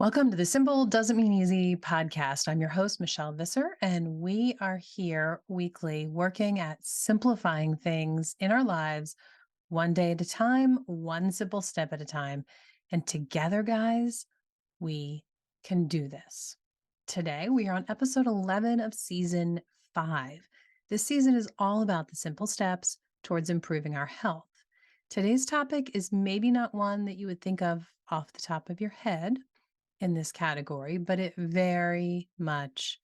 Welcome to the Simple Doesn't Mean Easy podcast. I'm your host, Michelle Visser, and we are here weekly working at simplifying things in our lives one day at a time, one simple step at a time. And together, guys, we can do this. Today, we are on episode 11 of season 5. This season is all about the simple steps towards improving our health. Today's topic is maybe not one that you would think of off the top of your head in this category, but it very much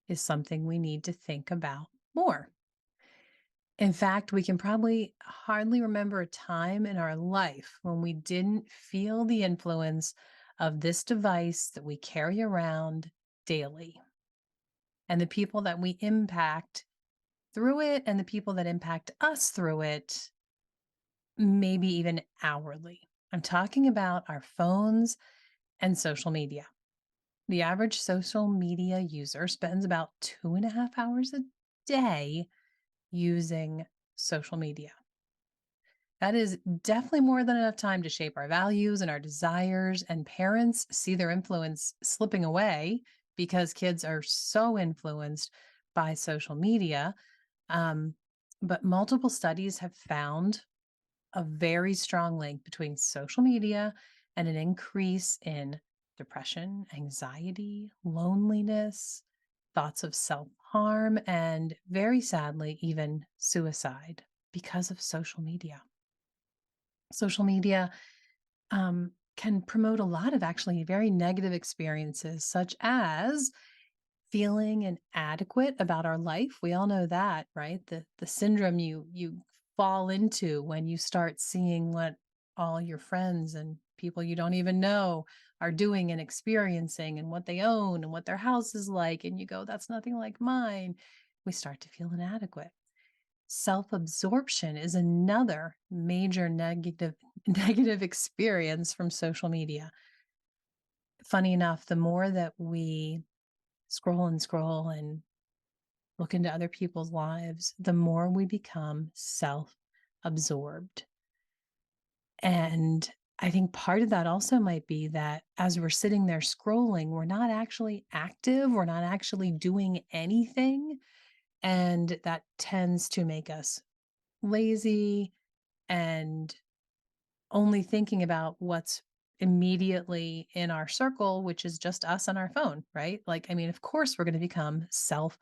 is something we need to think about more. In fact, we can probably hardly remember a time in our life when we didn't feel the influence of this device that we carry around daily and the people that we impact through it and the people that impact us through it, maybe even hourly. I'm talking about our phones and social media. The average social media user spends about 2.5 hours a day using social media. That is definitely more than enough time to shape our values and our desires. And parents see their influence slipping away because kids are so influenced by social media. Um, but multiple studies have found a very strong link between social media and an increase in depression, anxiety, loneliness, thoughts of self harm, and very sadly, even suicide because of social media. Social media can promote a lot of actually very negative experiences, such as feeling inadequate about our life. We all know that, right? The syndrome you fall into when you start seeing what all your friends and people you don't even know are doing and experiencing and what they own and what their house is like, and you go, that's nothing like mine. We start to feel inadequate. Self-absorption is another major negative negative experience from social media. Funny enough, the more that we scroll and look into other people's lives, the more we become self absorbed. And I think part of that also might be that as we're sitting there scrolling, we're not actually active, we're not actually doing anything. And that tends to make us lazy and only thinking about what's immediately in our circle, which is just us and our phone, right? Like, I mean, of course, we're going to become self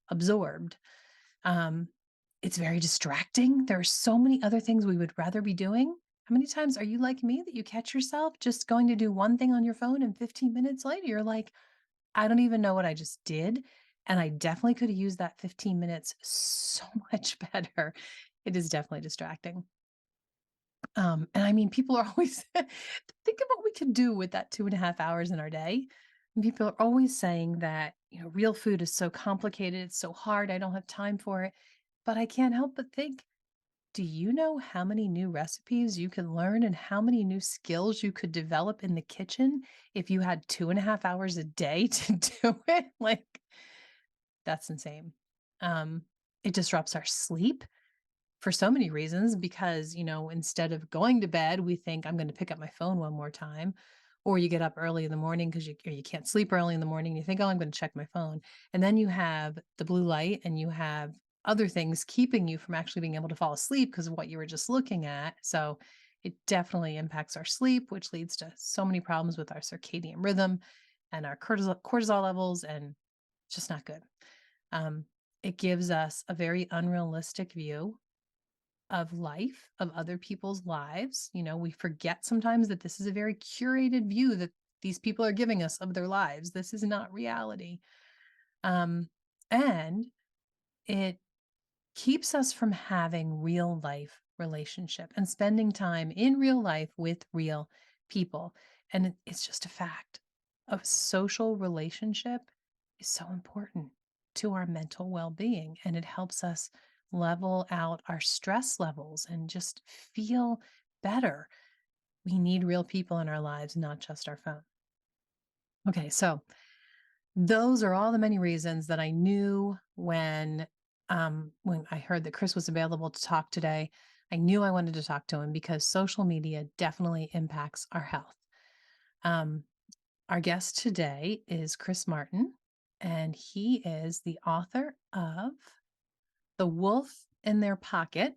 absorbed. Um, it's very distracting. There are so many other things we would rather be doing. How many times are you like me that you catch yourself just going to do one thing on your phone and 15 minutes later you're like, I don't even know what I just did. And I definitely could have used that 15 minutes so much better. It is definitely distracting. And I mean, people are always think of what we could do with that 2.5 hours in our day. And people are always saying that, real food is so complicated, it's so hard, I don't have time for it. But I can't help but think, do you know how many new recipes you can learn and how many new skills you could develop in the kitchen if you had 2.5 hours a day to do it? Like, that's insane. Um, it disrupts our sleep for so many reasons because, instead of going to bed, we think I'm going to pick up my phone one more time. Or you get up early in the morning because you can't sleep early in the morning. You think, oh, I'm going to check my phone. And then you have the blue light and you have other things keeping you from actually being able to fall asleep because of what you were just looking at. So it definitely impacts our sleep, which leads to so many problems with our circadian rhythm and our cortisol levels. And it's just not good. Um, it gives us a very unrealistic view of life, of other people's lives. We forget sometimes that this is a very curated view that these people are giving us of their lives. This is not reality. Um, and it keeps us from having real life relationship and spending time in real life with real people. And it's just a fact. A social relationship is so important to our mental well-being, and it helps us level out our stress levels and just feel better. We need real people in our lives, not just our phone. Okay, so those are all the many reasons that I knew when I heard that Chris was available to talk today. I knew I wanted to talk to him because social media definitely impacts our health. Um, Our guest today is Chris Martin, and he is the author of The Wolf in Their Pocket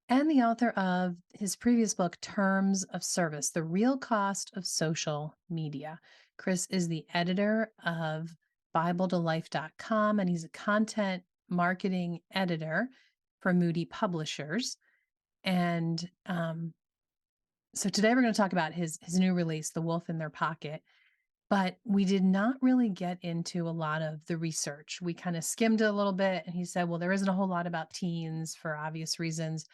and the author of his previous book, Terms of Service: The Real Cost of Social Media. Chris is the editor of BibleToLife.com, and he's a content marketing editor for Moody Publishers. And so today we're going to talk about his new release, The Wolf in Their Pocket. But we did not really get into a lot of the research. We kind of skimmed it a little bit, and he said, well, there isn't a whole lot about teens for obvious reasons.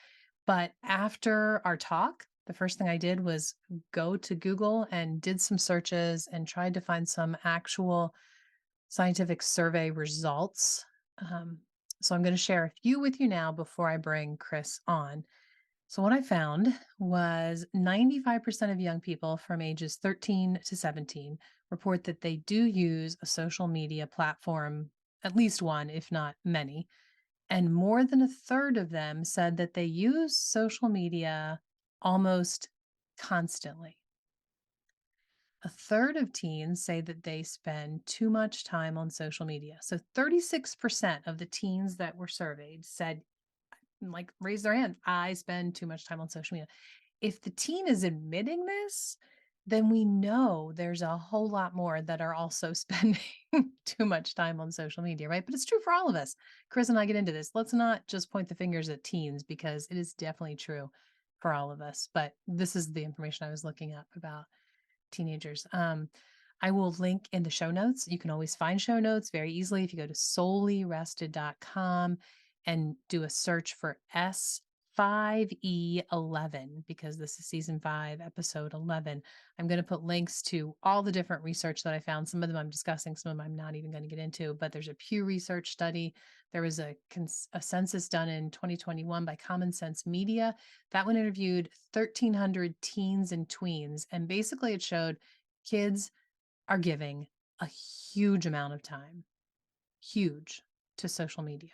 But after our talk, the first thing I did was go to Google and did some searches and tried to find some actual scientific survey results. Um, so I'm going to share a few with you now before I bring Chris on. So, what I found was 95% of young people from ages 13 to 17 report that they do use a social media platform, at least one, if not many. And more than a third of them said that they use social media almost constantly. A third of teens say that they spend too much time on social media. So 36% of the teens that were surveyed said, like, raise their hand, I spend too much time on social media. If the teen is admitting this, then we know there's a whole lot more that are also spending too much time on social media, right? But it's true for all of us. Chris and I get into this. Let's not just point the fingers at teens because it is definitely true for all of us. But this is the information I was looking up about teenagers. I will link in the show notes. You can always find show notes very easily if you go to solelyrested.com and do a search for S5E11 because this is season 5, episode 11. I'm going to put links to all the different research that I found. Some of them I'm discussing, some of them I'm not even going to get into, but there's a Pew Research study. There was a census done in 2021 by Common Sense Media. That one interviewed 1,300 teens and tweens. And basically it showed kids are giving a huge amount of time, huge, to social media.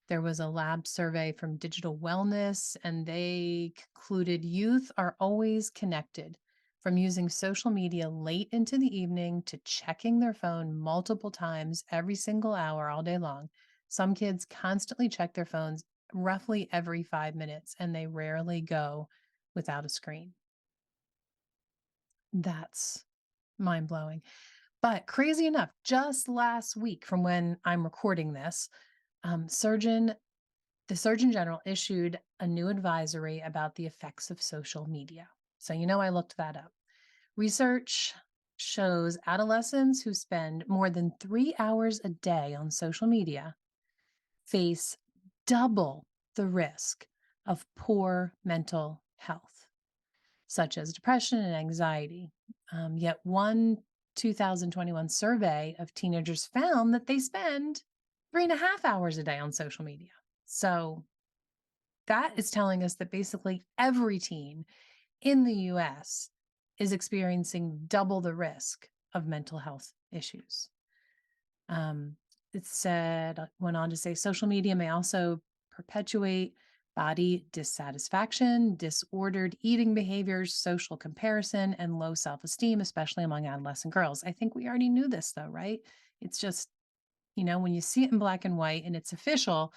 There was a lab survey from Digital Wellness, and they concluded youth are always connected, from using social media late into the evening to checking their phone multiple times every single hour all day long. Some kids constantly check their phones roughly every 5 minutes, and they rarely go without a screen. That's mind blowing. But crazy enough, just last week from when I'm recording this, um, surgeon the Surgeon General issued a new advisory about the effects of social media. So, I looked that up. Research shows adolescents who spend more than 3 hours a day on social media face double the risk of poor mental health, such as depression and anxiety. Yet, one 2021 survey of teenagers found that they spend 3.5 hours a day on social media. So, that is telling us that basically every teen in the US is experiencing double the risk of mental health issues. Um, went on to say social media may also perpetuate body dissatisfaction, disordered eating behaviors, social comparison, and low self esteem, especially among adolescent girls. I think we already knew this, though, right? It's just, when you see it in black and white and it's official,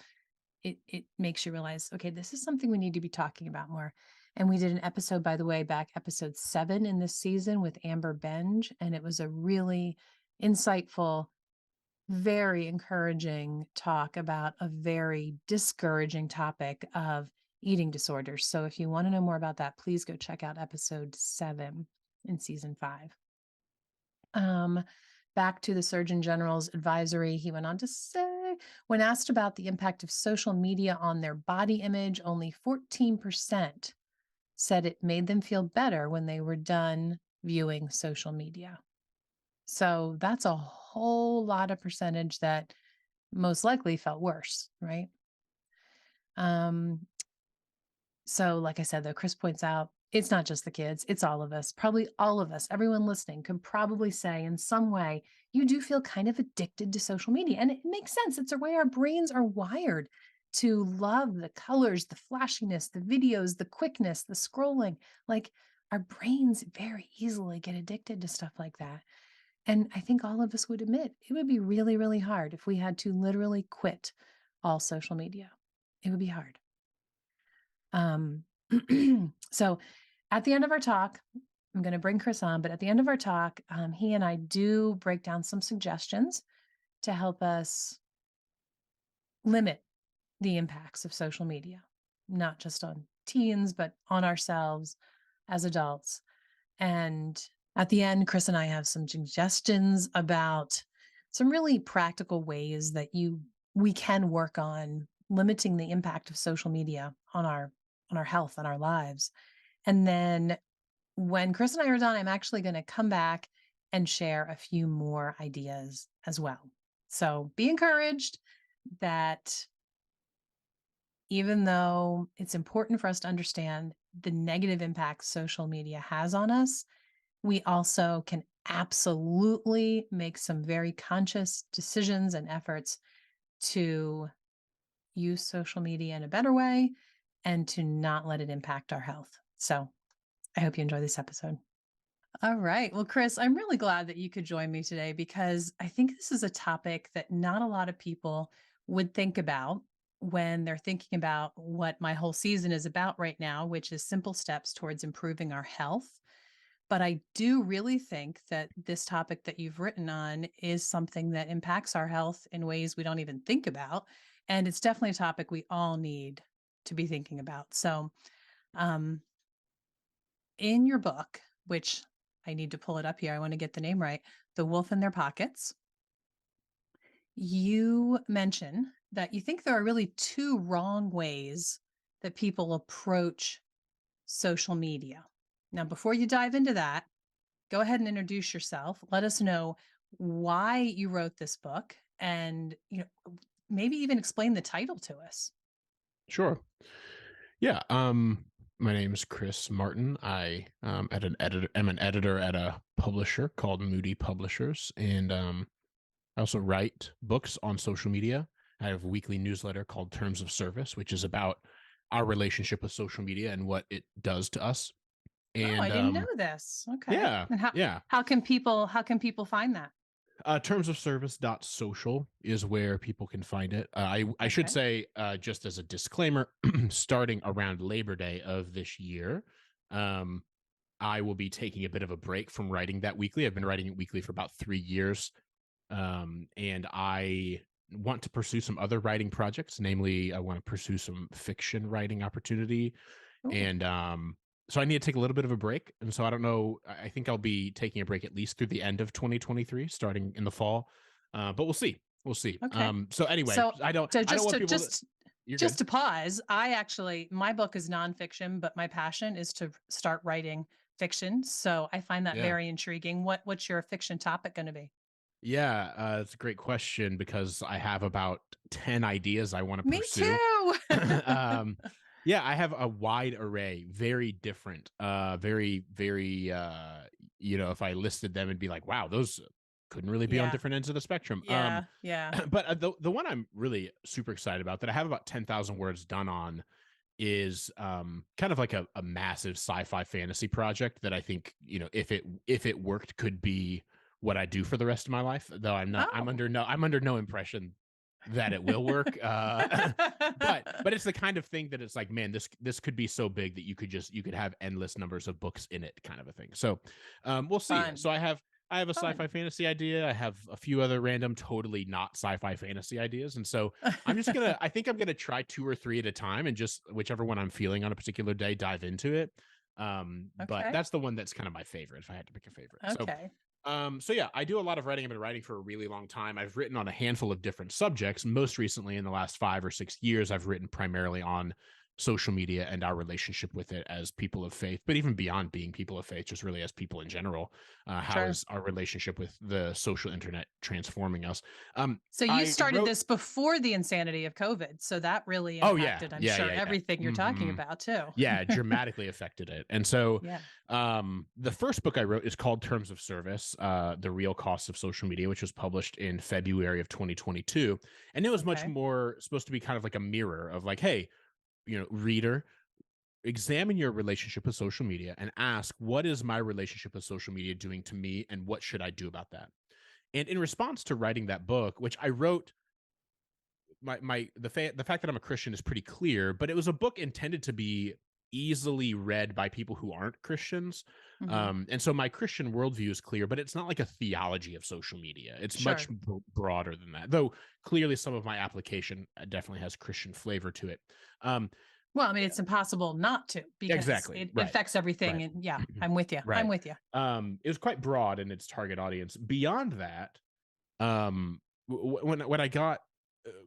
it makes you realize, okay, this is something we need to be talking about more. And we did an episode, by the way, back episode 7 in this season with Amber Benge, and it was a really insightful, very encouraging talk about a very discouraging topic of eating disorders. So if you want to know more about that, please go check out episode 7 in season 5. Back to the Surgeon General's advisory, he went on to say, when asked about the impact of social media on their body image, only 14% said it made them feel better when they were done viewing social media. So that's a whole lot of percentage that most likely felt worse, right? Um, So, like I said, though, Chris points out it's not just the kids, it's all of us. Probably all of us, everyone listening, could probably say in some way, you do feel kind of addicted to social media. And it makes sense. It's the way our brains are wired to love the colors, the flashiness, the videos, the quickness, the scrolling. Like, our brains very easily get addicted to stuff like that. And I think all of us would admit it would be really, really hard if we had to literally quit all social media. It would be hard. Um, so at the end of our talk, I'm going to bring Chris on, but at the end of our talk, he and I do break down some suggestions to help us limit the impacts of social media, not just on teens, but on ourselves as adults. And at the end, Chris and I have some suggestions about some really practical ways that we can work on limiting the impact of social media on our health, on our lives. And then when Chris and I are done, I'm actually going to come back and share a few more ideas as well. So be encouraged that even though it's important for us to understand the negative impact social media has on us, we also can absolutely make some very conscious decisions and efforts to use social media in a better way and to not let it impact our health. So I hope you enjoy this episode. All right. Well, Chris, I'm really glad that you could join me today because I think this is a topic that not a lot of people would think about when they're thinking about what my whole season is about right now, which is simple steps towards improving our health. But I do really think that this topic that you've written on is something that impacts our health in ways we don't even think about. And it's definitely a topic we all need to be thinking about. So, um, in your book, which I need to pull it up here, I want to get the name right, The Wolf in Their Pockets, you mention that you think there are really two wrong ways that people approach social media. Now, before you dive into that, go ahead and introduce yourself. Let us know why you wrote this book and, maybe even explain the title to us. Sure. Yeah. My name is Chris Martin. I'm an editor at a publisher called Moody Publishers, and I also write books on social media. I have a weekly newsletter called Terms of Service, which is about our relationship with social media and what it does to us. Oh, I And didn't know this. Okay. yeah, And yeah. how can people find that? Terms of Service social is where people can find it. I should Okay. say, just as a disclaimer, starting around Labor Day of this year, um, I will be taking a bit of a break from writing that weekly. I've been writing it weekly for about 3 years, and I want to pursue some other writing projects. Namely, I want to pursue some fiction writing opportunity, Ooh, and so I need to take a little bit of a break. And so I don't know. I think I'll be taking a break at least through the end of 2023, starting in the fall. But we'll see. We'll see. okay. So anyway, So I don't want people to. You're good. just to pause, my book is nonfiction, but my passion is to start writing fiction. So I find that Yeah. very intriguing. What's your fiction topic going to be? Yeah, it's a great question because I have about 10 ideas I want to Me pursue. too. um, yeah, I have a wide array, very different, very, if I listed them and be like, wow, those couldn't really be on Yeah. different ends of the spectrum. Yeah. Yeah. But the one I'm really super excited about that I have about 10,000 words done on is kind of like a massive sci-fi fantasy project that I think, if it worked could be what I do for the rest of my life, though Oh. I'm under no impression that it will work. But it's the kind of thing that it's like, man, this could be so big that you could have endless numbers of books in it, kind of a thing. So we'll see. Fun. So I have a sci-fi Fun. fantasy idea. I have a few other random, totally not sci-fi fantasy ideas. And so I think I'm gonna try two or three at a time and just whichever one I'm feeling on a particular day, dive into it. But Okay. that's the one that's kind of my favorite if I had to pick a favorite. Okay. So yeah, I do a lot of writing. I've been writing for a really long time. I've written on a handful of different subjects. Most recently, in the last 5 or 6 years, I've written primarily on social media and our relationship with it as people of faith, but even beyond being people of faith, just really as people in general. How Sure. is our relationship with the social internet transforming us? So you I started wrote. this before the insanity of COVID. So that really Oh yeah, impacted, I'm yeah, sure, yeah, yeah. everything you're talking Hmm. about too. Yeah, dramatically affected it. And so Yeah. the first book I wrote is called Terms of Service, The Real Costs of Social Media, which was published in February of 2022. And it was much Okay. more supposed to be kind of like a mirror of like, hey, reader, examine your relationship with social media and ask, what is my relationship with social media doing to me, and what should I do about that? And in response to writing that book, which I wrote, the fact that I'm a Christian is pretty clear, but it was a book intended to be easily read by people who aren't Christians. Hmm. And so my Christian worldview is clear, but it's not like a theology of social media. It's much Sure. broader than that, though clearly some of my application definitely has Christian flavor to it. Um, Well, I mean, it's impossible not to because exactly. it Right. affects everything. Right. And yeah, I'm with you. I'm Right. with you. It was quite broad in its target audience. Beyond that, when I got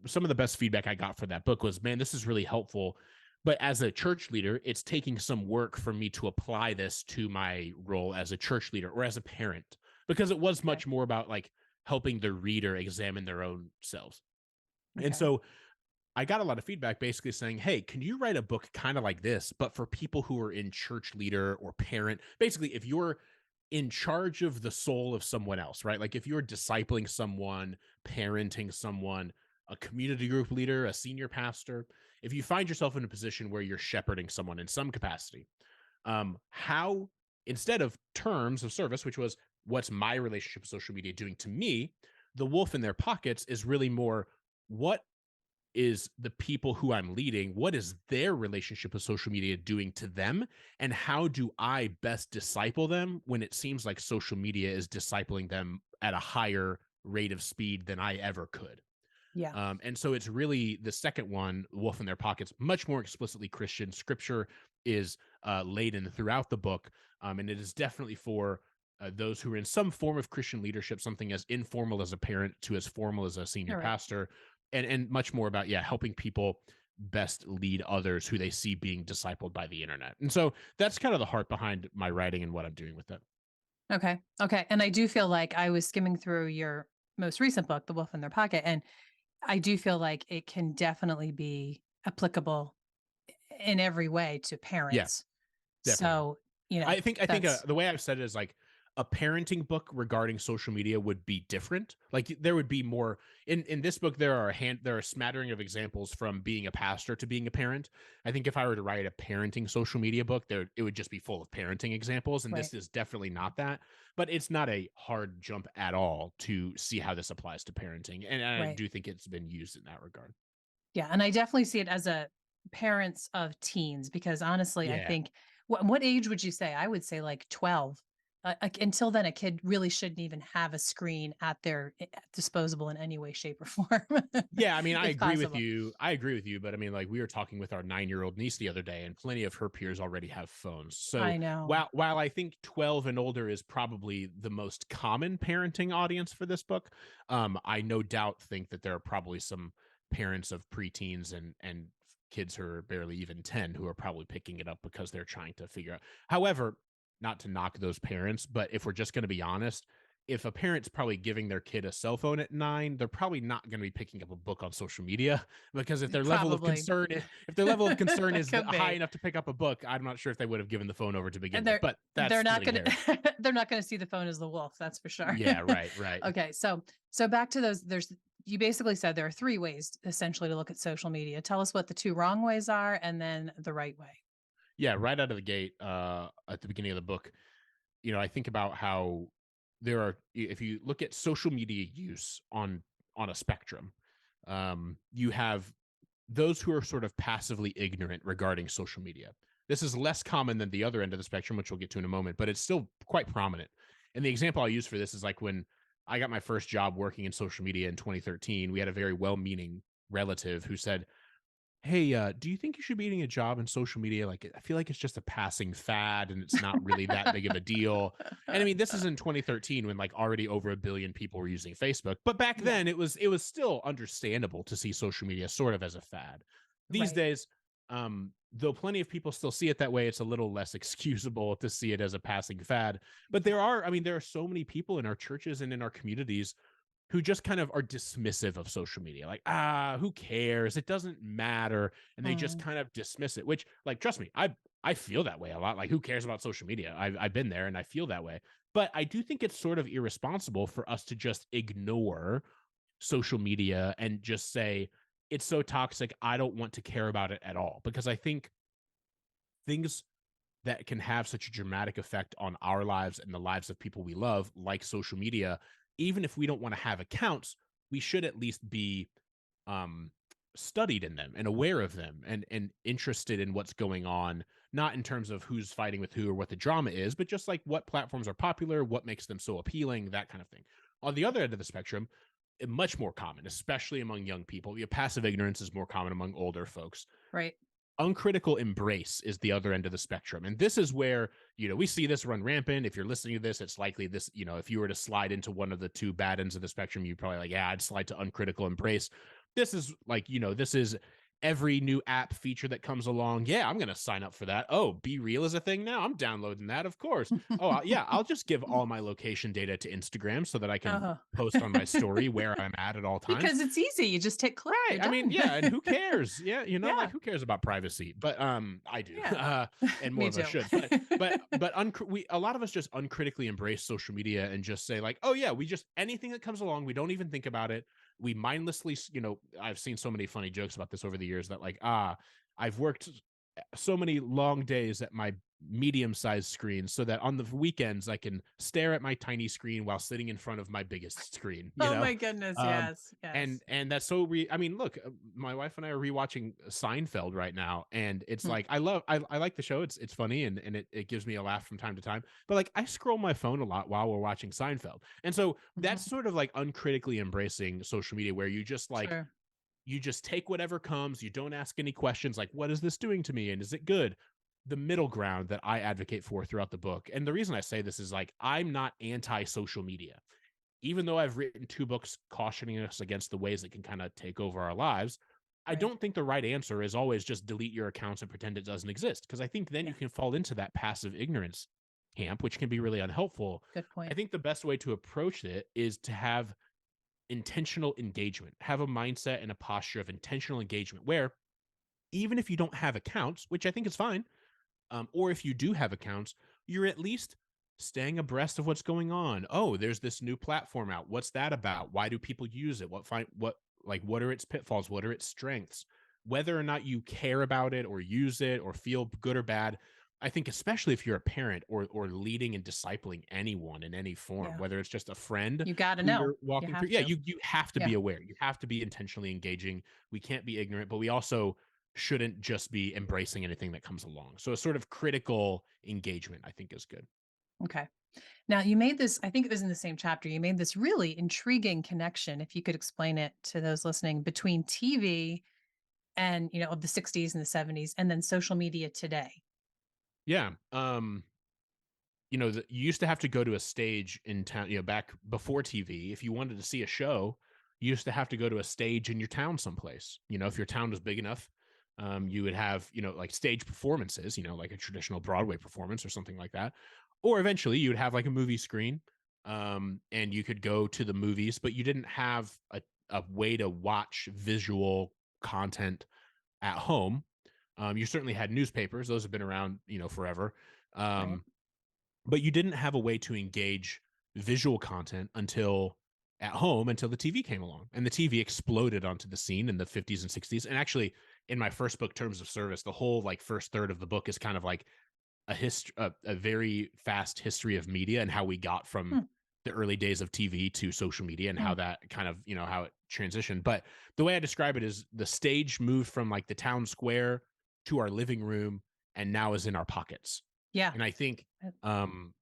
some of the best feedback I got for that book was, man, this is really helpful. But as a church leader, it's taking some work for me to apply this to my role as a church leader or as a parent, because it was Okay. much more about like helping the reader examine their own selves. And Okay. so I got a lot of feedback basically saying, hey, can you write a book kind of like this, but for people who are in church leader or parent? Basically, if you're in charge of the soul of someone else, right? Like if you're discipling someone, parenting someone, a community group leader, a senior pastor, if you find yourself in a position where you're shepherding someone in some capacity, how, instead of terms of service, which was what's my relationship with social media doing to me, the wolf in their pockets is really more, what is the people who I'm leading, what is their relationship with social media doing to them? And how do I best disciple them when it seems like social media is discipling them at a higher rate of speed than I ever could? Yeah. And so it's really the second one, Wolf in Their Pockets, much more explicitly Christian. Scripture is laden throughout the book, and it is definitely for those who are in some form of Christian leadership, something as informal as a parent to as formal as a senior All right. pastor, and much more about, yeah, helping people best lead others who they see being discipled by the internet. And so that's kind of the heart behind my writing and what I'm doing with it. Okay. Okay. And I do feel like I was skimming through your most recent book, The Wolf in Their Pocket, and I do feel like it can definitely be applicable in every way to Yeah, parents. definitely. So, I think that's the way I've said it is like a parenting book regarding social media would be different. Like there would be more in this book. There are a smattering of examples from being a pastor to being a parent. I think if I were to write a parenting social media book, there it would just be full of parenting examples, and right. this is definitely not that. But it's not a hard jump at all to see how this applies to parenting, and I Right. do think it's been used in that regard. Yeah, and I definitely see it as a parents of teens because honestly, I Yeah. think what age would you say? I would say like 12. Like until then, a kid really shouldn't even have a screen at their disposable in any way, shape, or form, Yeah, I mean, I if agree with possible. you. I agree with you, but I mean, like we were talking with our 9-year-old niece the other day, and plenty of her peers already have phones. So I know. while I think 12 and older is probably the most common parenting audience for this book, I no doubt think that there are probably some parents of preteens and kids who are barely even 10 who are probably picking it up because they're trying to figure out. However, not to knock those parents, but if we're just going to be honest, if a parent's probably giving their kid a cell phone at 9, they're probably not going to be picking up a book on social media, because Probably. if their level of concern is Could high be. enough to pick up a book, I'm not sure if they would have given the phone over to begin And with. But they're that's not splitting gonna hairs. they're not gonna see the phone as the wolf, that's for sure. Yeah, right, right. Okay, so back to those, you basically said there are 3 ways essentially to look at social media. Tell us what the 2 wrong ways are and then the right way. Yeah, right out of the gate, at the beginning of the book, I think about how if you look at social media use on a spectrum, you have those who are sort of passively ignorant regarding social media. This is less common than the other end of the spectrum, which we'll get to in a moment, but it's still quite prominent. And the example I'll use for this is like when I got my first job working in social media in 2013, we had a very well meaning relative who said, hey, do you think you should be getting a job in social media? Like, I feel like it's just a passing fad and it's not really that big of a deal. And I mean, this is in 2013 when like already over a billion people were using Facebook. But back Yeah, then it was still understandable to see social media sort of as a fad. These right. days, though plenty of people still see it that way, it's a little less excusable to see it as a passing fad. But Yeah. there are so many people in our churches and in our communities who just kind of are dismissive of social media. Like, who cares? It doesn't matter. And they just Mm, kind of dismiss it, which, like, trust me, I feel that way a lot. Like, who cares about social media? I've been there and I feel that way. But I do think it's sort of irresponsible for us to just ignore social media and just say, it's so toxic. I don't want to care about it at all. Because I think things that can have such a dramatic effect on our lives and the lives of people we love, like social media, even if we don't want to have accounts, we should at least be um studied in them and aware of them and interested in what's going on, not in terms of who's fighting with who or what the drama is, but just like what platforms are popular, what makes them so appealing, that kind of thing. On the other end of the spectrum, much more common, especially among young people. Passive ignorance is more common among older folks. Right. Uncritical embrace is the other end of the spectrum. And this is where, we see this run rampant. If you're listening to this, it's likely this, if you were to slide into one of the two bad ends of the spectrum, you'd probably like, yeah, I'd slide to uncritical embrace. This is like, this is every new app feature that comes along. Yeah, I'm going to sign up for that. Oh, Be Real is a thing now. I'm downloading that, of course. Oh, yeah, I'll just give all my location data to Instagram so that I can Uh-huh. post on my story where I'm at all times. Because it's easy. You just hit click, Right. you're I mean, done. yeah, and who cares? Yeah, like Yeah. who cares about privacy? But I do. Yeah. And more Me of us too. should. We a lot of us just uncritically embrace social media and just say like, "Oh yeah, we just anything that comes along, we don't even think about it. We mindlessly, I've seen so many funny jokes about this over the years that like, I've worked so many long days at my medium-sized screen so that on the weekends I can stare at my tiny screen while sitting in front of my biggest screen, Oh my goodness, Um, yes, and yes. and that's so I mean, look, my wife and I are rewatching Seinfeld right now, and it's Hmm, like I like the show. It's funny and it gives me a laugh from time to time. But like I scroll my phone a lot while we're watching Seinfeld. And so that's mhm, sort of like uncritically embracing social media where sure, you just take whatever comes, you don't ask any questions like, what is this doing to me? And is it good? The middle ground that I advocate for throughout the book. And the reason I say this is like, I'm not anti social media. Even though I've written two books cautioning us against the ways it can kind of take over our lives, I right. don't think the right answer is always just delete your accounts and pretend it doesn't exist. Because I think then Yeah, you can fall into that passive ignorance camp, which can be really unhelpful. good I point. think the best way to approach it is to have intentional engagement, have a mindset and a posture of intentional engagement where even if you don't have accounts, which I think is fine, or if you do have accounts, you're at least staying abreast of what's going on. Oh, there's this new platform out. What's that about? Why do people use it? What are its pitfalls? What are its strengths? Whether or not you care about it or use it or feel good or bad, I think especially if you're a parent or leading and discipling anyone in any form, Yeah, whether it's just a friend you gotta who know. you're You walking through. have Yeah, to. you have to Yeah, be aware. You have to be intentionally engaging. We can't be ignorant, but we also shouldn't just be embracing anything that comes along. So a sort of critical engagement, I think, is good. okay. Now you made this, I think it was in the same chapter, you made this really intriguing connection, if you could explain it to those listening, between TV and, of the 60s and the 70s and then social media today. Yeah. You used to have to go to a stage in town, back before TV. If you wanted to see a show, you used to have to go to a stage in your town someplace. If your town was big enough, you would have, like stage performances, like a traditional Broadway performance or something like that. Or eventually you would have like a movie screen, and you could go to the movies, but you didn't have a way to watch visual content at home. You certainly had newspapers; those have been around, forever. Right. Um, but you didn't have a way to engage visual content until at home until the TV came along. And the TV exploded onto the scene in the 50s and 60s. And actually, in my first book, Terms of Service, the whole like first third of the book is kind of like a very fast history of media and how we got from Hmm, the early days of TV to social media and hmm, how that kind of, how it transitioned. But the way I describe it is the stage moved from like the town square to our living room and now is in our pockets. yeah. And I think uh, um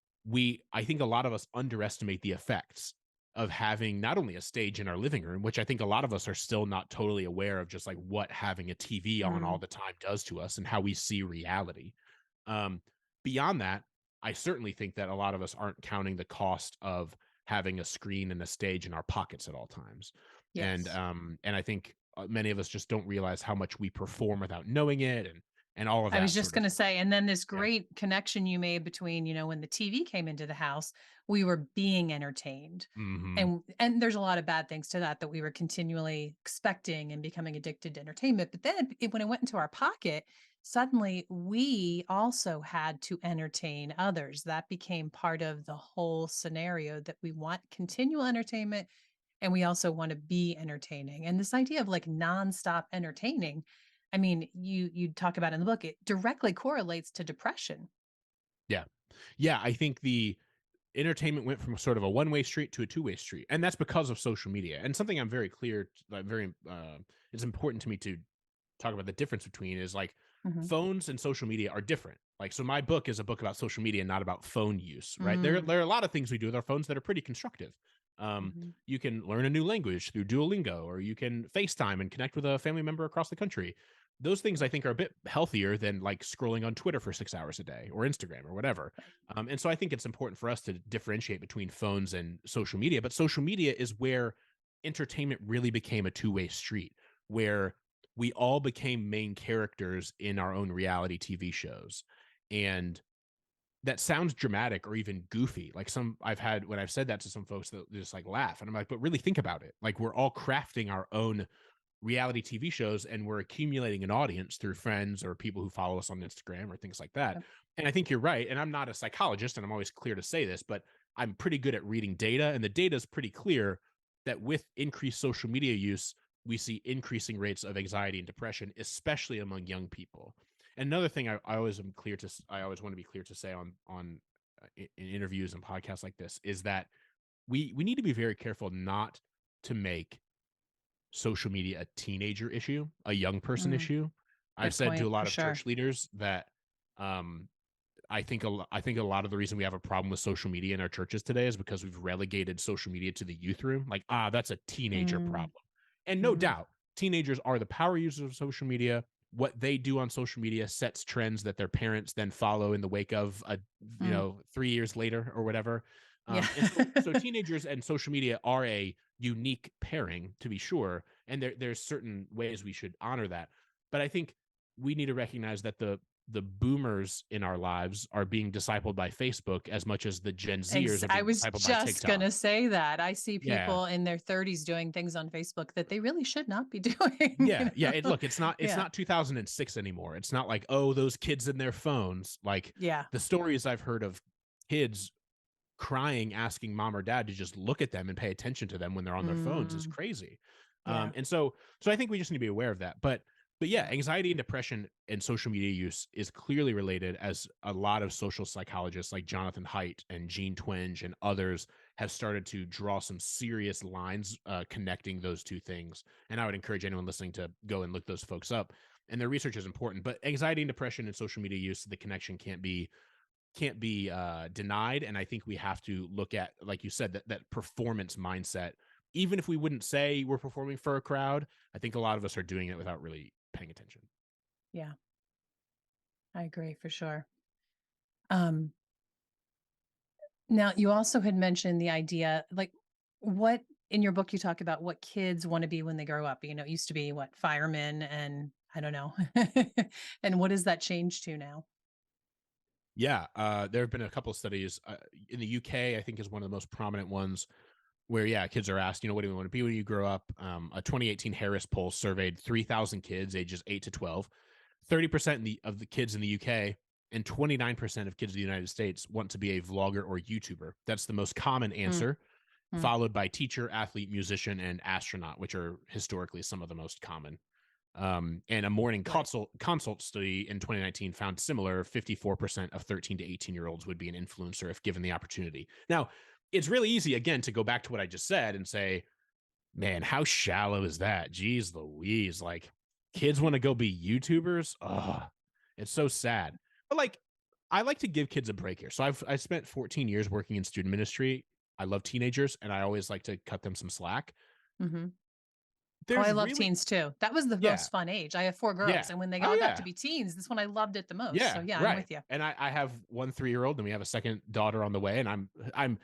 I think a lot of us underestimate the effects of having not only a stage in our living room, which I think a lot of us are still not totally aware of, just like what having a TV on all mm, the time does to us and how we see reality. Um, Beyond that, I certainly think that a lot of us aren't counting the cost of having a screen and a stage in our pockets at all times. yes. And I think many of us just don't realize how much we perform without knowing it and all of I was that just sort of gonna thing. say, and then this Yeah. great connection you made between, when the TV came into the house, we were being entertained. Mhm. And there's a lot of bad things to that we were continually expecting and becoming addicted to entertainment. But then when it went into our pocket, suddenly we also had to entertain others. That became part of the whole scenario that we want continual entertainment and we also want to be entertaining. And this idea of like nonstop entertaining, I mean, you talk about in the book, it directly correlates to depression. Yeah. Yeah, I think the entertainment went from sort of a one-way street to a two-way street, and that's because of social media. And something I'm very clear, very, it's important to me to talk about the difference between is like Mhm. phones and social media are different. Like, so my book is a book about social media, not about phone use, right? Mm. There are a lot of things we do with our phones that are pretty constructive. Mhm. You can learn a new language through Duolingo, or you can FaceTime and connect with a family member across the country. Those things I think are a bit healthier than like scrolling on Twitter for 6 hours a day or Instagram or whatever. Right. And so I think it's important for us to differentiate between phones and social media. But social media is where entertainment really became a two-way street, where we all became main characters in our own reality TV shows. And that sounds dramatic or even goofy. Like, some I've had when I've said that to some folks that just like laugh, and I'm like, but really think about it. Like, we're all crafting our own reality TV shows, and we're accumulating an audience through friends or people who follow us on Instagram or things like that. Yep. And I think you're right. And I'm not a psychologist, and I'm always clear to say this, but I'm pretty good at reading data, and the data is pretty clear that with increased social media use, we see increasing rates of anxiety and depression, especially among young people. And another thing I always am clear to, I always want to be clear to say on in interviews and podcasts like this is that we need to be very careful not to make social media a teenager issue, a young person Mm. issue. I've Good said to point, a for lot of sure. church leaders that um, I think a lot of the reason we have a problem with social media in our churches today is because we've relegated social media to the youth room. Like, that's a teenager Mm. problem. And no Mm. doubt, teenagers are the power users of social media. What they do on social media sets trends that their parents then follow in the wake of 3 years later or whatever. Yeah. And so teenagers and social media are a unique pairing, to be sure. And there's certain ways we should honor that. But I think we need to recognize that the boomers in our lives are being discipled by Facebook as much as the Gen Zers are I being was discipled by just TikTok. gonna say that. I see Yeah. people in their 30s doing things on Facebook that they really should not be doing, Yeah, yeah. Look, it's Yeah. not 2006 anymore. It's not like, oh, those kids in their phones. Like, Yeah. the stories I've heard of kids crying, asking mom or dad to just look at them and pay attention to them when they're on their phones is Mm. crazy. Yeah. And so I think we just need to be aware of that. But yeah, Yeah. anxiety and depression and social media use is clearly related, as a lot of social psychologists like Jonathan Haidt and Gene Twenge and others have started to draw some serious lines connecting those two things. And I would encourage anyone listening to go and look those folks up. And their research is important. But anxiety and depression and social media use, the connection can't be denied. And I think we have to look at, like you said, that performance mindset. Even if we wouldn't say we're performing for a crowd, I think a lot of us are doing it without really paying attention. Yeah. I agree for sure. Um, Now you also had mentioned the idea, like, what in your book you talk about what kids want to be when they grow up. It used to be what, firemen and I don't know. And what does that change to now? Yeah, there have been a couple of studies in the UK. I think is one of the most prominent ones where, yeah, kids are asked, what do you want to be when you grow up? A 2018 Harris poll surveyed 3,000 kids ages 8 to 12. 30% of the kids in the UK and 29% of kids in the United States want to be a vlogger or YouTuber. That's the most common Mm, answer, mm, followed by teacher, athlete, musician, and astronaut, which are historically some of the most common. And a morning right. consult study in 2019 found similar. 54% of 13 to 18-year-olds would be an influencer if given the opportunity. Now, it's really easy, again, to go back to what I just said and say, man, how shallow is that? Jeez Louise. Like, kids want to go be YouTubers. Ugh, it's so sad. But like, I like to give kids a break here. So I spent 14 years working in student ministry. I love teenagers, and I always like to cut them some slack. Mhm. Oh, I There's love really, teens too. That was the yeah, most fun age. I have 4 girls, yeah. and when they Oh all got to yeah. be teens, this one I loved it the most. So, Yeah, yeah, I'm right. with you. And I have one 3-year-old, and we have a second daughter on the way, and I'm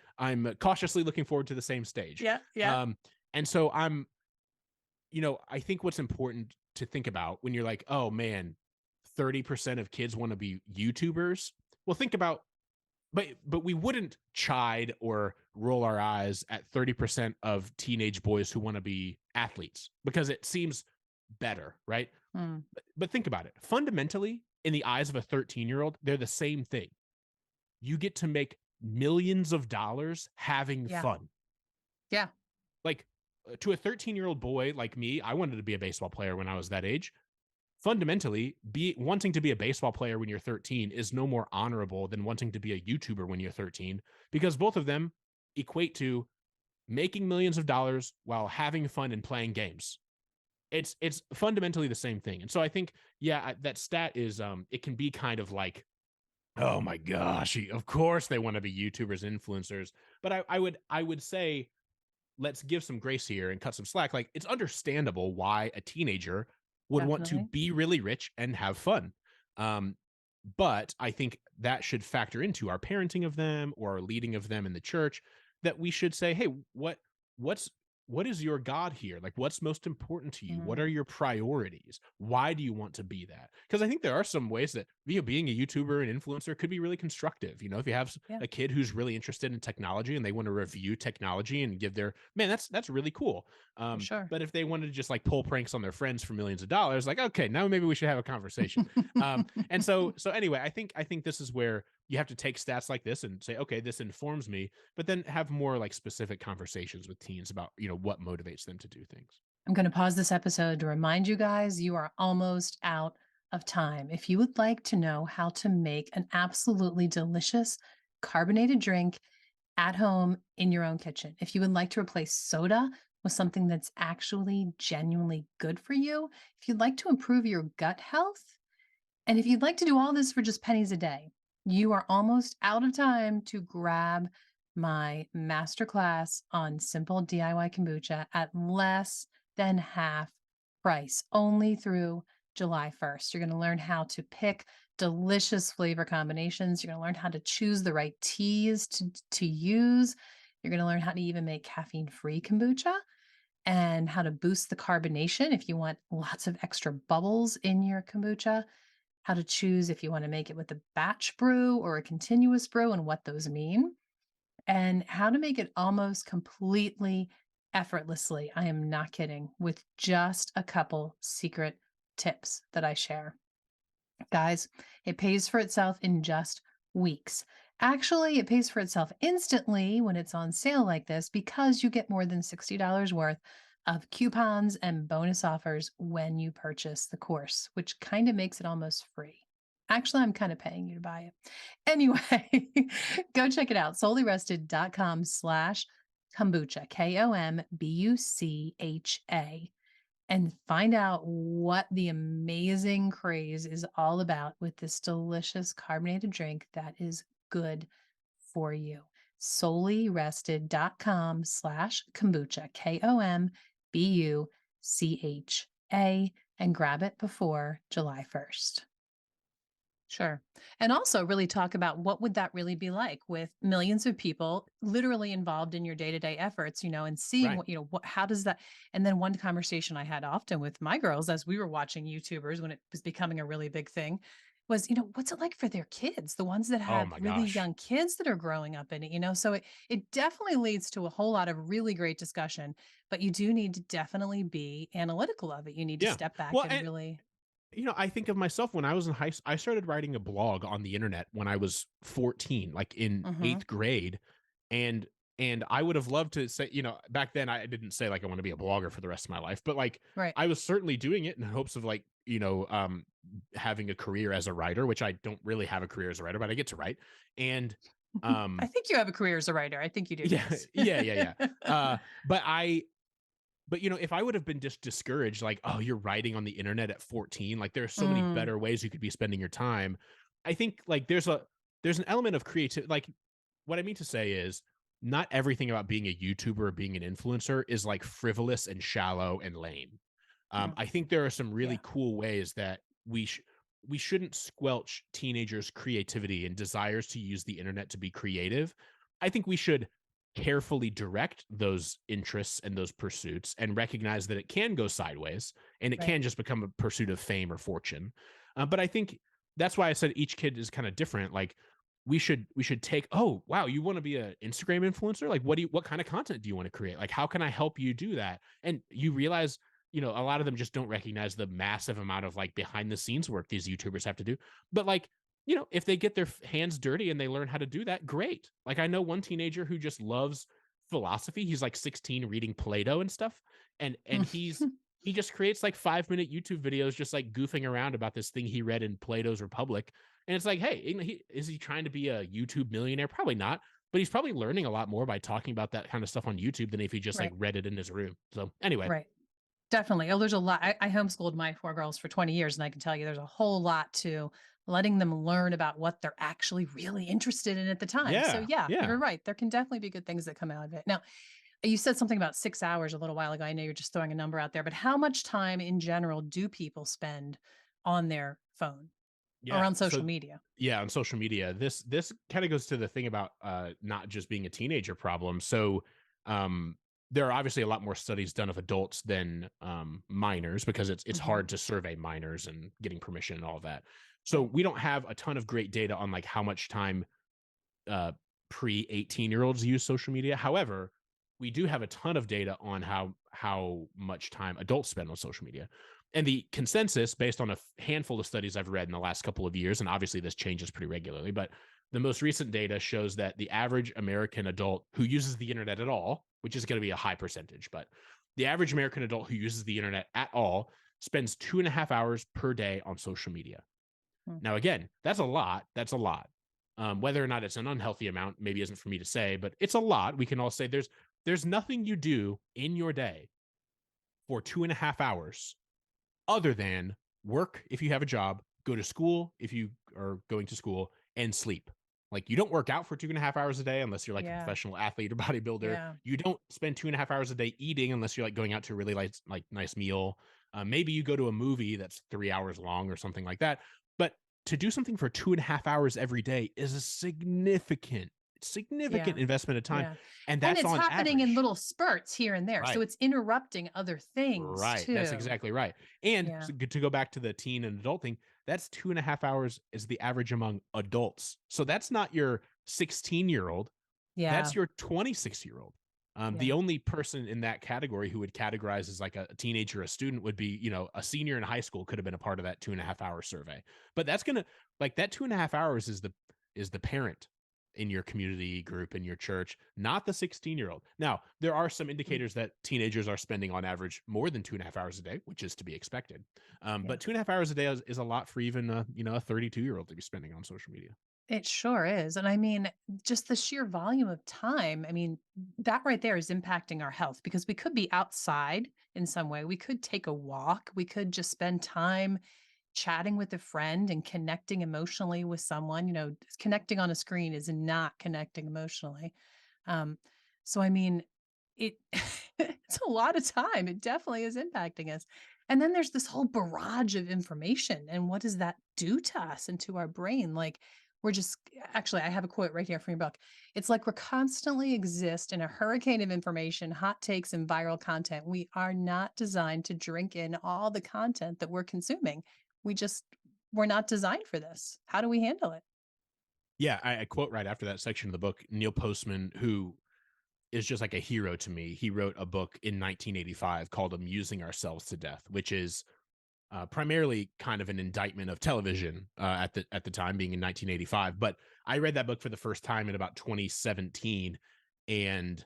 cautiously looking forward to the same stage. Yeah, yeah, Um, and so I think what's important to think about when you're like, oh man, 30% of kids want to be YouTubers. Well, think about, but we wouldn't chide or roll our eyes at 30% of teenage boys who want to be athletes because it seems better, right? mm, But think about it. Fundamentally, in the eyes of a 13-year-old, they're the same thing. You get to make millions of dollars having yeah, fun. yeah, Like, to a 13-year-old boy like me, I wanted to be a baseball player when I was that age. fundamentally, be wanting to be a baseball player when you're 13 is no more honorable than wanting to be a YouTuber when you're 13, because both of them equate to making millions of dollars while having fun and playing games. It's fundamentally the same thing. And so I think, yeah, that stat is it can be kind of like, oh my gosh, of course they want to be YouTubers, influencers. But I would say, let's give some grace here and cut some slack. Like, it's understandable why a teenager would want to Definitely. be really rich and have fun. Um, but I think that should factor into our parenting of them or our leading of them in the church, that we should say, hey, what's what is your God here? Like, what's most important to you? What are Mm, your priorities? Why do you want to be that? Because I think there are some ways that, being a YouTuber and influencer could be really constructive. If you have yeah, a kid who's really interested in technology and they want to review technology and give their man, that's really cool. for sure. But if they wanted to just like pull pranks on their friends for millions of dollars, like, okay, now maybe we should have a conversation. And so anyway, I think this is where you have to take stats like this and say, okay, this informs me, but then have more like specific conversations with teens about, what motivates them to do things. I'm going to pause this episode to remind you guys you are almost out of time. If you would like to know how to make an absolutely delicious carbonated drink at home in your own kitchen, if you would like to replace soda with something that's actually genuinely good for you, if you'd like to improve your gut health, and if you'd like to do all this for just pennies a day, you are almost out of time to grab my masterclass on simple DIY kombucha at less than half price, only through July 1st. You're going to learn how to pick delicious flavor combinations. You're going to learn how to choose the right teas to use. You're going to learn how to even make caffeine free kombucha and how to boost the carbonation if you want lots of extra bubbles in your kombucha, how to choose if you want to make it with a batch brew or a continuous brew and what those mean, and how to make it almost completely effortlessly. I am not kidding, with just a couple secret tips that I share. Guys, it pays for itself in just weeks. Actually, it pays for itself instantly when it's on sale like this because you get more than $60 worth of coupons and bonus offers when you purchase the course, which kind of makes it almost free. Actually, I'm kind of paying you to buy it. Anyway, go check it out. Solelyrested.com/kombucha, KOMBUCHA, and find out what the amazing craze is all about with this delicious carbonated drink that is good for you. Solelyrested.com/kombucha, KOMBUCHA, and grab it before July 1st. Sure. And also really talk about what would that really be like with millions of people literally involved in your day-to-day efforts, and seeing Right. what, how does that. And then one conversation I had often with my girls as we were watching YouTubers when it was becoming a really big thing was, what's it like for their kids, the ones that Oh have my really gosh. young kids that are growing up in it. So it definitely leads to a whole lot of really great discussion, but you do need to definitely be analytical of it. You need to Yeah. step back Well, and and really. I think of myself when I was in I started writing a blog on the internet when I was 14, like in Mhm. 8th grade. And I would have loved to say, back then I didn't say like I want to be a blogger for the rest of my life, but like Right. I was certainly doing it in hopes of like, having a career as a writer, which I don't really have a career as a writer, but I get to write. And I um think you have a career as a writer. I think you do, yeah, yes. yeah, yeah, yeah. But if I would have been just discouraged, like, oh, you're writing on the internet at 14, like there's so many Mm, better ways you could be spending your time. I think like there's an element of creativity. Like, what I mean to say is not everything about being a YouTuber or being an influencer is like frivolous and shallow and lame. mm, I think there are some really yeah, cool ways that we shouldn't squelch teenagers' creativity and desires to use the internet to be creative. I think we should carefully direct those interests and those pursuits and recognize that it can go sideways and it right. can just become a pursuit of fame or fortune. But I think that's why I said each kid is kind of different. Like, we should take, oh wow, you want to be an Instagram influencer, like what kind of content do you want to create, like how can I help you do that? And you realize, a lot of them just don't recognize the massive amount of like behind the scenes work these YouTubers have to do. But like, if they get their hands dirty and they learn how to do that, great. Like, I know one teenager who just loves philosophy. He's like 16, reading Plato and stuff. And he just creates like 5-minute YouTube videos, just like goofing around about this thing he read in Plato's Republic. And it's like, hey, is he trying to be a YouTube millionaire? Probably not. But he's probably learning a lot more by talking about that kind of stuff on YouTube than if he just like Right. read it in his room. So anyway, Right. Definitely. Oh, there's a lot. I homeschooled my 4 girls for 20 years, and I can tell you there's a whole lot to letting them learn about what they're actually really interested in at the time. So, yeah, yeah, yeah. you're right. There can definitely be good things that come out of it. Now, you said something about 6 hours a little while ago. I know you're just throwing a number out there, but how much time in general do people spend on their phone or Yeah. on So social media? yeah, on social media. This kind of goes to the thing about not just being a teenager problem. So um there are obviously a lot more studies done of adults than minors because it's Mhm. hard to survey minors and getting permission and all of that. So Right. we don't have a ton of great data on like how much time uh, pre 18-year-olds use social media. However, we do have a ton of data on how much time adults spend on social media. And the consensus, based on a handful of studies I've read in the last couple of years, and obviously this changes pretty regularly, but the most recent data shows that the average American adult who uses the internet at all, which is going to be a high percentage, but the average American adult who uses the internet at all spends 2.5 hours per day on social media. Mm. Now, again, that's a lot. That's a lot. Whether or not it's an unhealthy amount, maybe isn't for me to say, but it's a lot. We can all say there's nothing you do in your day for 2.5 hours other than work if you have a job, go to school if you are going to school, and sleep. Like you don't work out for 2.5 hours a day unless you're like a Yeah. professional athlete or bodybuilder. Yeah. You don't spend 2.5 hours a day eating unless you're like going out to a really like nice meal. Maybe you go to a movie that's 3 hours long or something like that. But to do something for 2.5 hours every day is a significant Yeah. investment of time, Yeah. and And that's it's on happening in average. little spurts here and there. So Right. it's interrupting other things Right, that's too. exactly right, and Yeah. to go back to the teen and adult thing, that's 2.5 hours is the average among adults. So that's not your 16-year-old, that's Yeah. your 26-year-old. The Yeah. only person in that category who would categorize as like a teenager, a student would be, a senior in high school could have been a part of that 2.5 hour survey. But that's gonna like that 2.5 hours is the parent in your community group in your church, not the 16-year-old. Now, there are some Mm. indicators that teenagers are spending on average more than 2.5 hours a day, which is to be expected. Yeah. But 2.5 hours a day is a lot for even a 32-year-old to be spending on social media. It sure is. And I mean, just the sheer volume of time, I mean, that right there is impacting our health because we could be outside in some way. We could take a walk. We could just spend time chatting with a friend and connecting emotionally with someone. Connecting on a screen is not connecting emotionally. Um, so I mean, it it's a lot of time. It definitely is impacting us. And then there's this whole barrage of information. And what does that do to us and to our brain? Like we're just actually, I have a quote right here from your book. It's like we're constantly exist in a hurricane of information, hot takes, and viral content. We are not designed to drink in all the content that we're consuming. We just we're not designed for this. How do we handle it? Yeah, I quote right after that section of the book, Neil Postman, who is just like a hero to me. He wrote a book in 1985 called Amusing Ourselves to Death, which is primarily kind of an indictment of television at the time, being in 1985. But I read that book for the first time in about 2017, and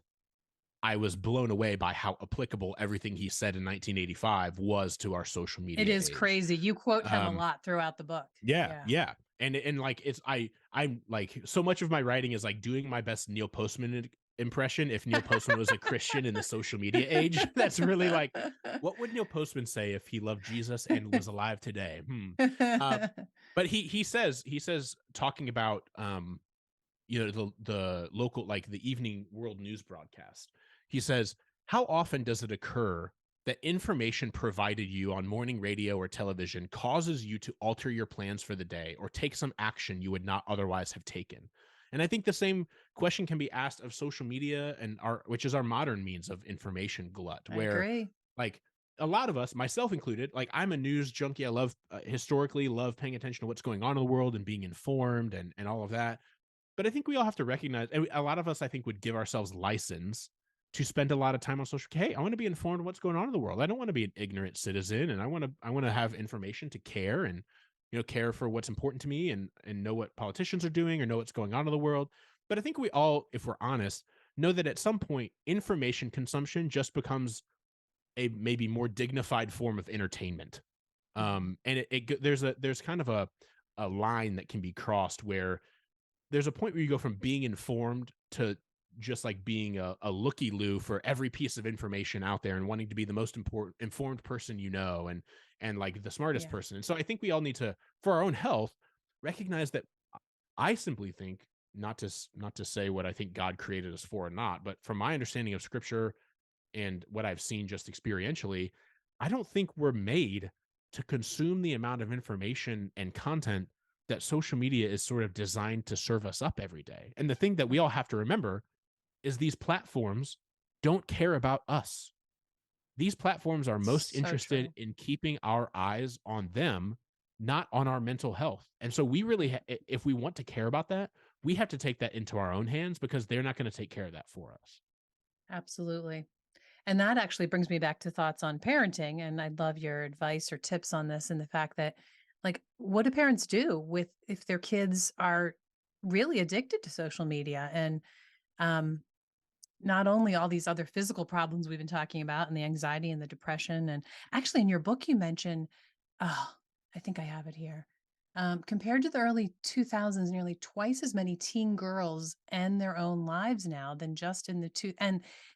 I was blown away by how applicable everything he said in 1985 was to our social It media is age. crazy. You quote him a Um, lot throughout the book. yeah, Yeah. yeah. And like I'm like so much of my writing is like doing my best Neil Postman impression if Neil Postman was a Christian in the social media age. That's really like what would Neil Postman say if he loved Jesus and was alive today? Hmm. Uh, but he says talking about the local like the evening world news broadcast. He says, "How often does it occur that information provided you on morning radio or television causes you to alter your plans for the day or take some action you would not otherwise have taken?" And I think the same question can be asked of social media and our which is our modern means of information glut, I where agree. like a lot of us, myself included, like I'm a news junkie. I love historically love paying attention to what's going on in the world and being informed and all of that. But I think we all have to recognize, and a lot of us, I think, would give ourselves license to spend a lot of time on social. Hey, I want to be informed of what's going on in the world. I don't want to be an ignorant citizen, and I want to have information to care and care for what's important to me and know what politicians are doing or know what's going on in the world. But I think we all, if we're honest, know that at some point information consumption just becomes a maybe more dignified form of entertainment. Mhm. And there's kind of a line that can be crossed where there's a point where you go from being informed to just like being a looky loo for every piece of information out there and wanting to be the most important informed person and like the smartest Yeah. person. And so I think we all need to, for our own health, recognize that. I simply think, not to say what I think God created us for or not, but from my understanding of scripture and what I've seen just experientially, I don't think we're made to consume the amount of information and content that social media is sort of designed to serve us up every day. And the thing that we all Right. have to remember is these platforms don't care about us. These platforms are most So interested true. in keeping our eyes on them, not on our mental health. And so we really if we want to care about that, we have to take that into our own hands because they're not going to take care of that for us. Absolutely. And that actually brings me back to thoughts on parenting. And I'd love your advice or tips on this and the fact that, like, what do parents do with if their kids are really addicted to social media? And um, not only all these other physical problems we've been talking about and the anxiety and the depression. And actually, in your book, you mentioned, oh, I think I have it here. Compared to the early 2000s, nearly twice as many teen girls end their own lives now than just in the two.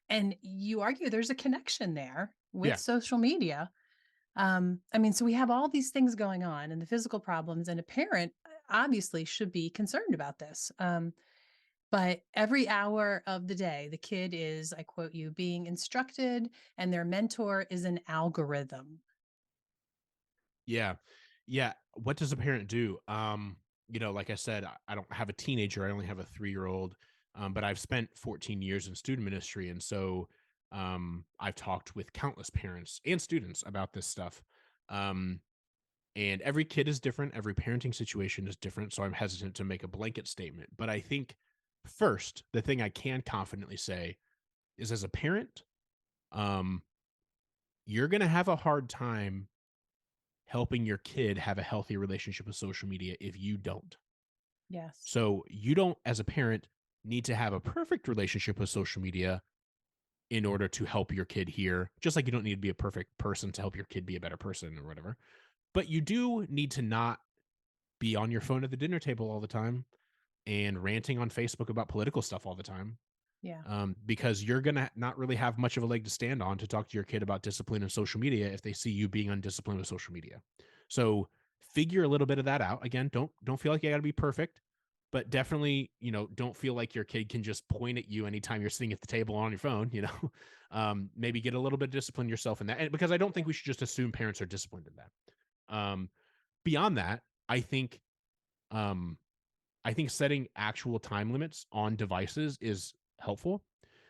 And you argue there's a connection there with Yeah. social media. I mean, so we have all these things going on and the physical problems, and a parent obviously should be concerned about this. But every hour of the day, the kid is, I quote you, being instructed, and their mentor is an algorithm. Yeah. Yeah. What does a parent do? Like I said, I don't have a teenager. I only have a 3-year-old. But I've spent 14 years in student ministry. And so I've talked with countless parents and students about this stuff. Um, and every kid is different. Every parenting situation is different. So I'm hesitant to make a blanket statement. But I think first, the thing I can confidently say is as a parent, um, you're going to have a hard time helping your kid have a healthy relationship with social media if you don't. Yes. So you don't, as a parent, need to have a perfect relationship with social media in order to help your kid here, just like you don't need to be a perfect person to help your kid be a better person or whatever. But you do need to not be on your phone at the dinner table all the time and ranting on Facebook about political stuff all the time. Yeah. Because you're gonna not really have much of a leg to stand on to talk to your kid about discipline and social media if they see you being undisciplined with social media. So figure a little bit of that out. Again, don't feel like you got to be perfect, but definitely don't feel like your kid can just point at you anytime you're sitting at the table on your phone. Maybe get a little bit of discipline yourself in that, and because I don't think we should just assume parents are disciplined in that. Um, Beyond that, I think um, I think setting actual time limits on devices is helpful.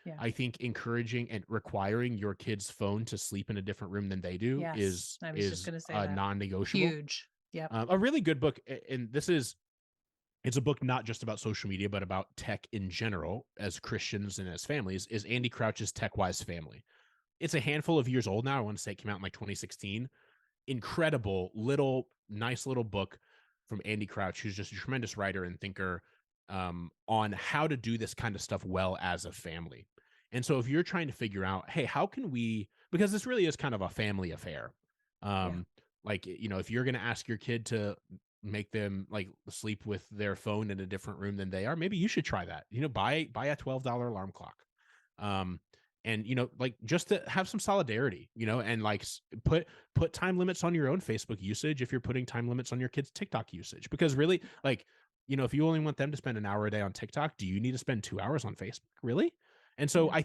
Yeah. I think encouraging and requiring your kid's phone to sleep in a different room than they do Yes. is I was just is going to say a that. non-negotiable. Huge. Yep. A really good book, and it's a book not just about social media, but about tech in general as Christians and as families. Is Andy Crouch's Tech Wise Family? It's a handful of years old now. I want to say it came out in like 2016. Incredible little nice little book from Andy Crouch, who's just a tremendous writer and thinker on how to do this kind of stuff well as a family. And so if you're trying to figure out, hey, how can we, because this really is kind of a family affair. Yeah. Um, if you're going to ask your kid to make them like sleep with their phone in a different room than they are, maybe you should try that. Buy a $12 alarm clock. Um, and like just to have some solidarity, and like put time limits on your own Facebook usage if you're putting time limits on your kids' TikTok usage. Because really, like, if you only want them to spend an hour a day on TikTok, do you need to spend 2 hours on Facebook? Really? And so Yeah.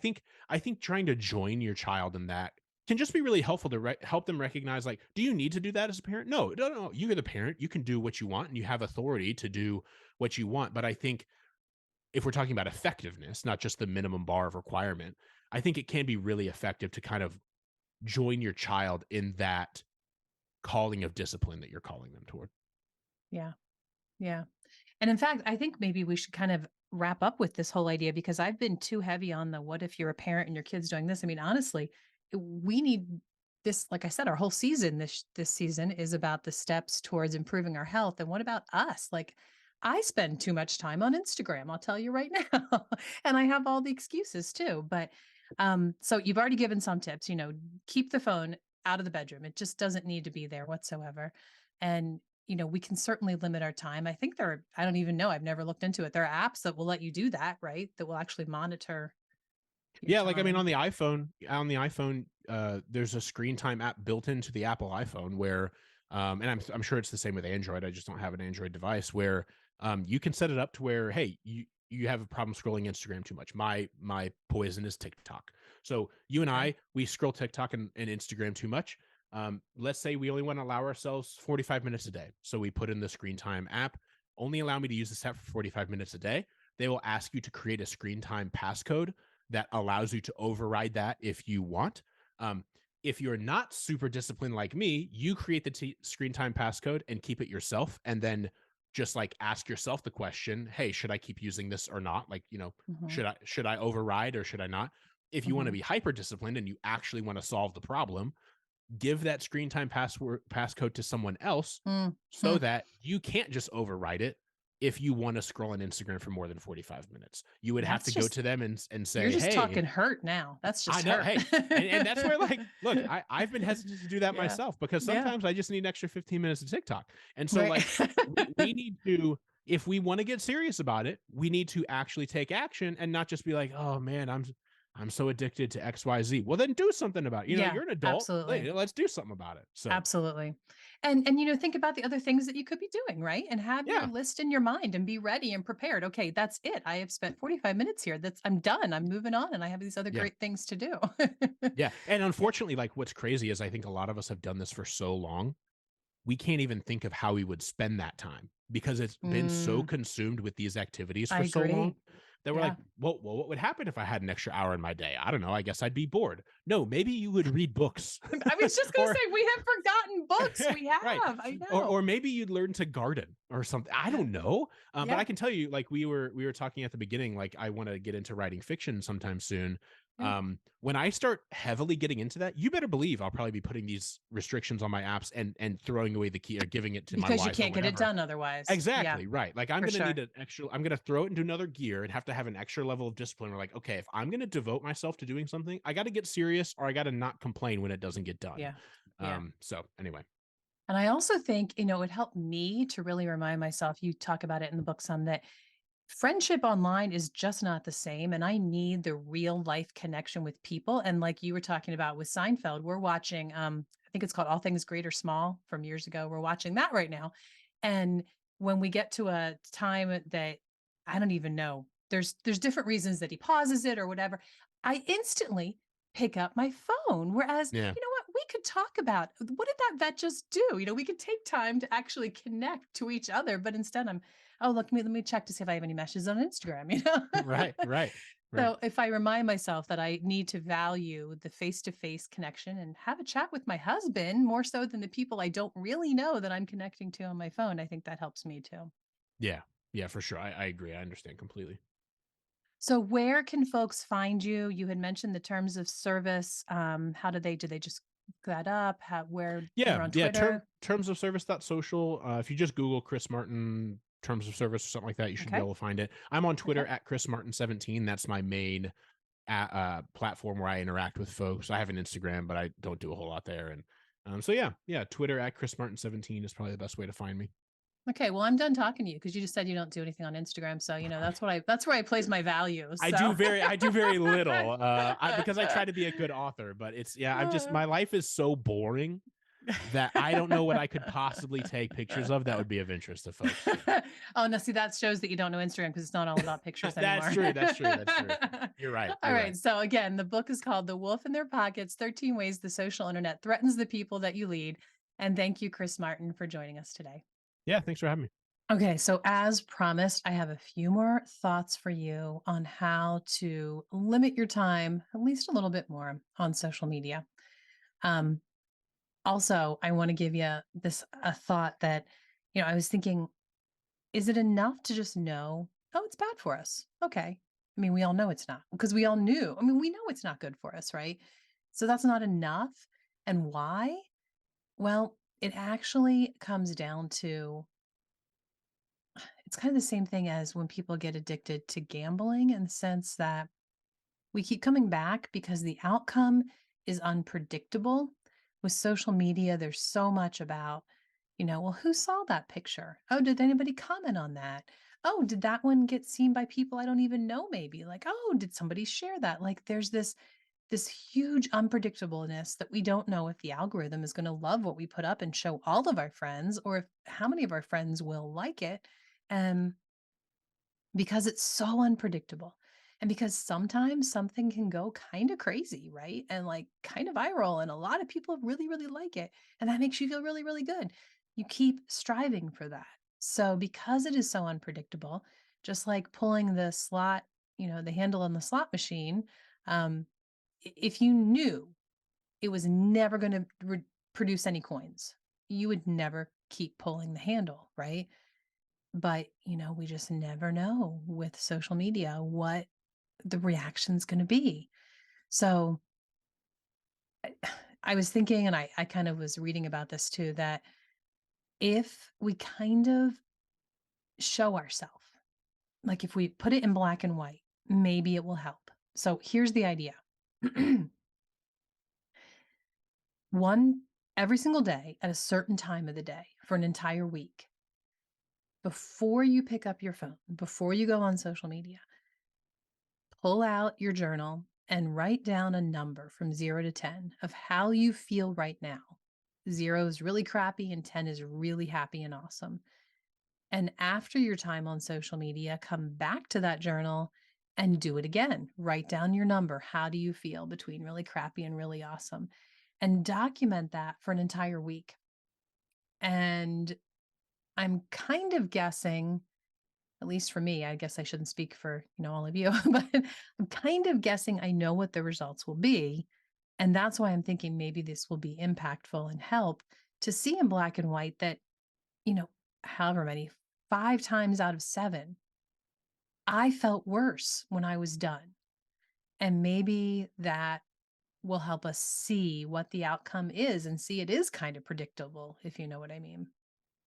I think trying to join your child in that can just be really helpful to help them recognize, like, do you need to do that as a parent? No, no, no. You're the parent. You can do what you want, and you have authority to do what you want. But I think if we're talking about effectiveness, not just the minimum bar of requirement, I think it can be really effective to kind of join your child in that calling of discipline that you're calling them toward. Yeah. Yeah. And in fact, I think maybe we should kind of wrap up with this whole idea because I've been too heavy on the what if you're a parent and your kid's doing this. I mean, honestly, we need this, like I said, our whole season this season is about the steps towards improving our health. And what about us? Like I spend too much time on Instagram, I'll tell you right now. And I have all the excuses too. But So you've already given some tips, keep the phone out of the bedroom. It just doesn't need to be there whatsoever. And, we can certainly limit our time. I think I don't even know, I've never looked into it. There are apps that will let you do that, right? That will actually monitor your Yeah, like I mean, time. on the iPhone, there's a screen time app built into the Apple iPhone where, and I'm sure it's the same with Android. I just don't have an Android device where you can set it up to where, hey, you have a problem scrolling Instagram too much. My poison is TikTok. So you and Okay. we scroll TikTok and Instagram too much. Let's say we only want to allow ourselves 45 minutes a day. So we put in the screen time app. Only allow me to use this app for 45 minutes a day. They will ask you to create a screen time passcode that allows you to override that if you want. Um, if you're not super disciplined like me, you create the screen time passcode and keep it yourself, and then just like ask yourself the question, "Hey, should I keep using this or not? Like, Hmm. should I override or should I not?" If you want to Hmm. be hyper disciplined and you actually want to solve the problem, give that screen time passcode to someone else so Hmm. that you can't just override it if you want to scroll on Instagram for more than 45 minutes. You would have That's to go just, to them and you're say, just "Hey, talking hurt now. That's I just know, hurt. hey." And that's where like, look, I've been hesitant to do that Yeah. myself because Yeah. sometimes I just need an extra 15 minutes of TikTok. And so Right. like we need to, if we want to get serious about it, we need to actually take action and not just be like, "Oh man, I'm so addicted to XYZ." Well, then do something about it. Yeah, You're an adult. absolutely. Let's do something about it. So Absolutely. And think about the other things that you could be doing, right? And have your yeah, list in your mind and be ready and prepared. Okay, that's it. I have spent 45 minutes here. I'm done. I'm moving on and I have these other yeah. great things to do. Yeah, and Yeah. unfortunately, like, what's crazy is I think a lot of us have done this for so long, we can't even think of how we would spend that time because it's been so Mm, consumed with these activities I for so long agree. that we're like, Yeah. well, what would happen if I had an extra hour in my day? I don't know. I guess I'd be bored. No, maybe you would read books I was just going to or say we have forgotten books. We right. have. I Or know. maybe you'd learn to garden or something. I Yeah. don't know. But I Yeah. can tell you, like we were talking at the beginning, like I want to get into writing fiction sometime soon. Yeah. When I start heavily getting into that, you better believe I'll probably be putting these restrictions on my apps and throwing away the key or giving it to my Because you wife or can't get it whatever. done otherwise. Yeah, Exactly, right. Like, I'm for gonna need sure. an extra I'm gonna throw it into another gear and have to have an extra level of discipline. We're like, "Okay, if I'm gonna devote myself to doing something, I gotta get serious or I gotta not complain when it doesn't get done." Yeah. Yeah. So anyway. And I also think, it helped me to really remind myself, you talk about it in the book some, that friendship online is just not the same. And I need the real life connection with people. And like you were talking about with Seinfeld, we're watching, I think it's called All Things Great or Small from years ago. We're watching that right now. And when we get to a time that I don't even know, there's different reasons that he pauses it or whatever. I instantly pick up my phone. Whereas, Yeah. we could talk about what did that vet just do? We could take time to actually connect to each other, but instead I'm, oh, look, let me check to see if I have any messages on Instagram. Right, right, right. So if I remind myself that I need to value the face-to-face connection and have a chat with my husband more so than the people I don't really know that I'm connecting to on my phone, I think that helps me too. Yeah. Yeah, for sure. I agree. I understand completely. So where can folks find you? You had mentioned the terms of service. How do they just look that up? Where you're Yeah, on yeah, Twitter? terms of service social. If you just Google Chris Martin terms of service or something like that, you should be Okay. able to find it. I'm on Twitter Okay. at Chris Martin 17. That's my main platform where I interact with folks. I have an Instagram, but I don't do a whole lot there. And so yeah, Twitter at Chris Martin 17 is probably the best way to find me. Okay, well, I'm done talking to you because you just said you don't do anything on Instagram, so, that's where I place my values, so I do very little, because I try to be a good author, but it's yeah, I'm just my life is so boring that I don't know what I could possibly take pictures of that would be of interest to folks. Oh, no, see, that shows that you don't know Instagram because it's not all about pictures That's anymore. true, that's true, that's true. You're right, All you're right, right. so again, the book is called The Wolf in Their Pockets: 13 Ways the Social Internet Threatens the People That You Lead, and thank you, Chris Martin, for joining us today. Yeah, thanks for having me. Okay, so as promised, I have a few more thoughts for you on how to limit your time at least a little bit more on social media. Um, Also, I want to give you this a thought that, I was thinking, is it enough to just know, oh, it's bad for us? Okay. I mean, we all know it's not because we all knew. I mean, we know it's not good for us, right? So that's not enough. And why? Well, it actually comes down to, it's kind of the same thing as when people get addicted to gambling in the sense that We keep coming back because the outcome is unpredictable. With social media, there's so much about, well, who saw that picture? Oh, did anybody comment on that? Oh, did that one get seen by people I don't even know maybe? Like, oh, did somebody share that? Like there's this huge unpredictableness that we don't know if the algorithm is going to love what we put up and show all of our friends or if how many of our friends will like it. And because it's so unpredictable. And because sometimes something can go kind of crazy, right? And like kind of viral. And a lot of people really, really like it. And that makes you feel really, really good. You keep striving for that. So because it is so unpredictable, just like pulling the slot, the handle on the slot machine, um, if you knew it was never going to produce any coins, you would never keep pulling the handle, right? But, we just never know with social media what the reaction's gonna be. So, I I was thinking, and I kind of was reading about this too, that if we kind of show ourselves, like if we put it in black and white, maybe it will help. So here's the idea. One every single day at a certain time of the day for an entire week, before you pick up your phone, before you go on social media, pull out your journal and write down a number from 0 to 10 of how you feel right now. 0 is really crappy and 10 is really happy and awesome. And after your time on social media, come back to that journal and do it again. Write down your number. How do you feel between really crappy and really awesome? And document that for an entire week. And I'm kind of guessing, at least for me, I guess I shouldn't speak for, all of you, but I'm kind of guessing I know what the results will be. And that's why I'm thinking maybe this will be impactful and help to see in black and white that, you know, however many, 5 times out of 7, I felt worse when I was done. And maybe that will help us see what the outcome is and see it is kind of predictable, if you know what I mean.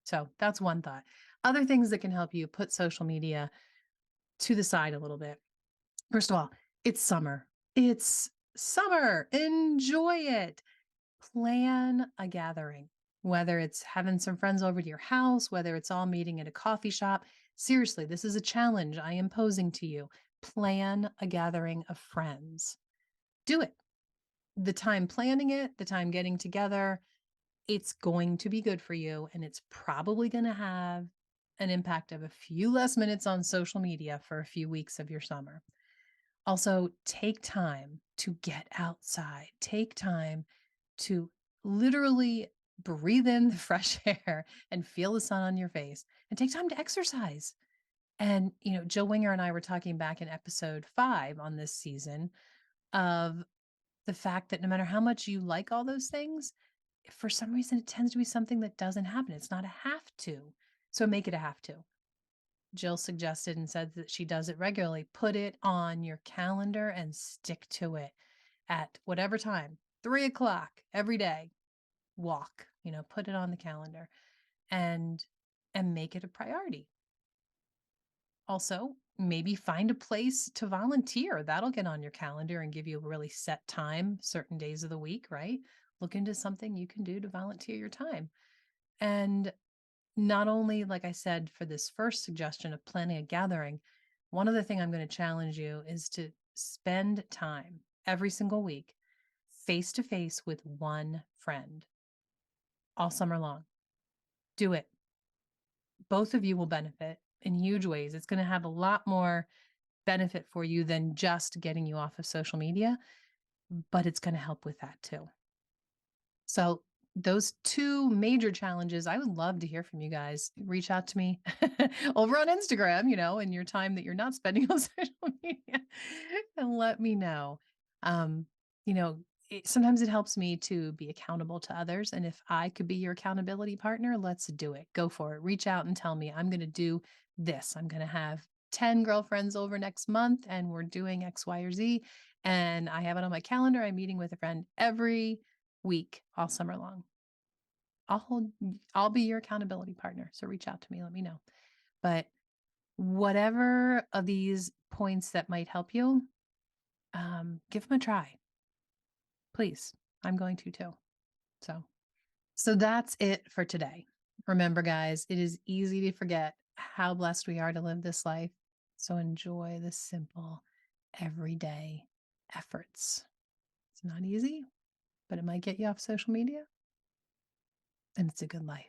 So that's one thought. Other things that can help you put social media to the side a little bit. First of all, it's summer. It's summer. Enjoy it. Plan a gathering, whether it's having some friends over to your house, whether it's all meeting at a coffee shop. Seriously, this is a challenge I am posing to you. Plan a gathering of friends. Do it. The time planning it, the time getting together, it's going to be good for you. And it's probably going to have an impact of a few less minutes on social media for a few weeks of your summer. Also, take time to get outside. Take time to literally breathe in the fresh air and feel the sun on your face and take time to exercise. And, Joe Winger and I were talking back in episode 5 on this season of the fact that no matter how much you like all those things, for some reason it tends to be something that doesn't happen. It's not a have to. So make it a have to. Jill suggested and said that she does it regularly. Put it on your calendar and stick to it at whatever time, 3 o'clock every day. Walk, put it on the calendar and make it a priority. Also, maybe find a place to volunteer. That'll get on your calendar and give you a really set time, certain days of the week, right? Look into something you can do to volunteer your time. And not only, like I said, for this first suggestion of planning a gathering, one other thing I'm going to challenge you is to spend time every single week face to face with one friend all summer long. Do it. Both of you will benefit in huge ways. It's going to have a lot more benefit for you than just getting you off of social media, but it's going to help with that too. So, those 2 major challenges, I would love to hear from you guys. Reach out to me over on Instagram, in your time that you're not spending on social media and let me know. Um, you know, sometimes it helps me to be accountable to others. And if I could be your accountability partner, let's do it. Go for it. Reach out and tell me, I'm going to do this. I'm going to have 10 girlfriends over next month and we're doing X, Y, or Z. And I have it on my calendar. I'm meeting with a friend every week all summer long. I'll be your accountability partner. So reach out to me, let me know. But whatever of these points that might help you, give them a try, please. I'm going to too. So, so that's it for today. Remember, guys, it is easy to forget how blessed we are to live this life. So enjoy the simple, everyday efforts. It's not easy, but it might get you off social media, and it's a good life.